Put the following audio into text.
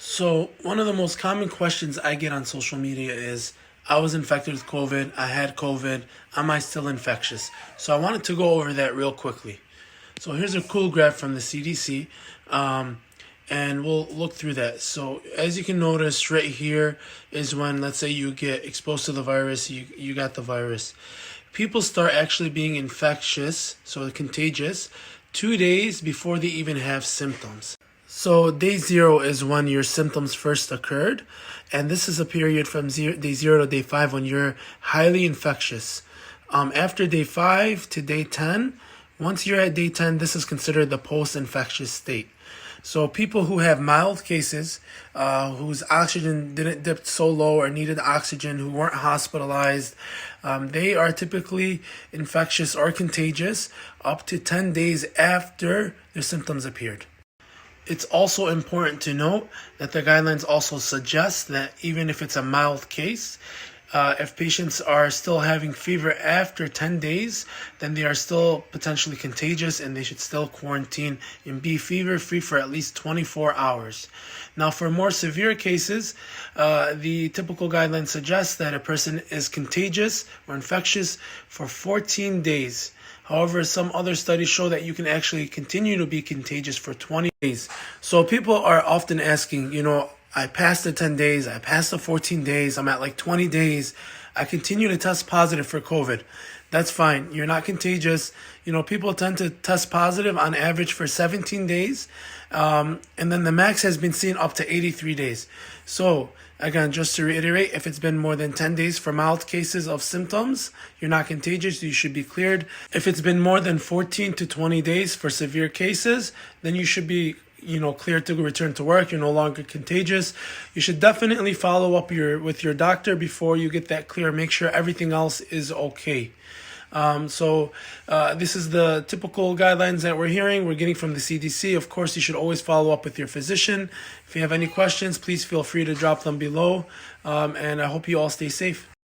So, one of the most common questions I get on social media is I was infected with COVID, I had COVID, am I still infectious? So, I wanted to go over that real quickly. So, here's a cool graph from the CDC, and we'll look through that. So, as you can notice, right here is when, let's say, you get exposed to the virus, you got the virus. People start actually being infectious, so contagious, 2 days before they even have symptoms. So day zero is when your symptoms first occurred, and this is a period from day zero to day five when you're highly infectious. After day 5 to day 10, once you're at day 10, this is considered the post-infectious state. So people who have mild cases, whose oxygen didn't dip so low or needed oxygen, who weren't hospitalized, they are typically infectious or contagious up to 10 days after their symptoms appeared. It's also important to note that the guidelines also suggest that even if it's a mild case, if patients are still having fever after 10 days, then they are still potentially contagious and they should still quarantine and be fever-free for at least 24 hours. Now, for more severe cases, the typical guidelines suggest that a person is contagious or infectious for 14 days. However, some other studies show that you can actually continue to be contagious for 20 days. So people are often asking, I passed the 10 days, I passed the 14 days, I'm at like 20 days, I continue to test positive for COVID. That's fine. You're not contagious. People tend to test positive on average for 17 days. And then the max has been seen up to 83 days. So again, just to reiterate, if it's been more than 10 days for mild cases of symptoms, you're not contagious, you should be cleared. If it's been more than 14 to 20 days for severe cases, then you should be cleared to return to work. You're no longer contagious. You should definitely follow up with your doctor before you get that clear. Make sure everything else is okay. This is the typical guidelines that we're getting from the CDC. Of course, you should always follow up with your physician. If you have any questions, please feel free to drop them below. And I hope you all stay safe.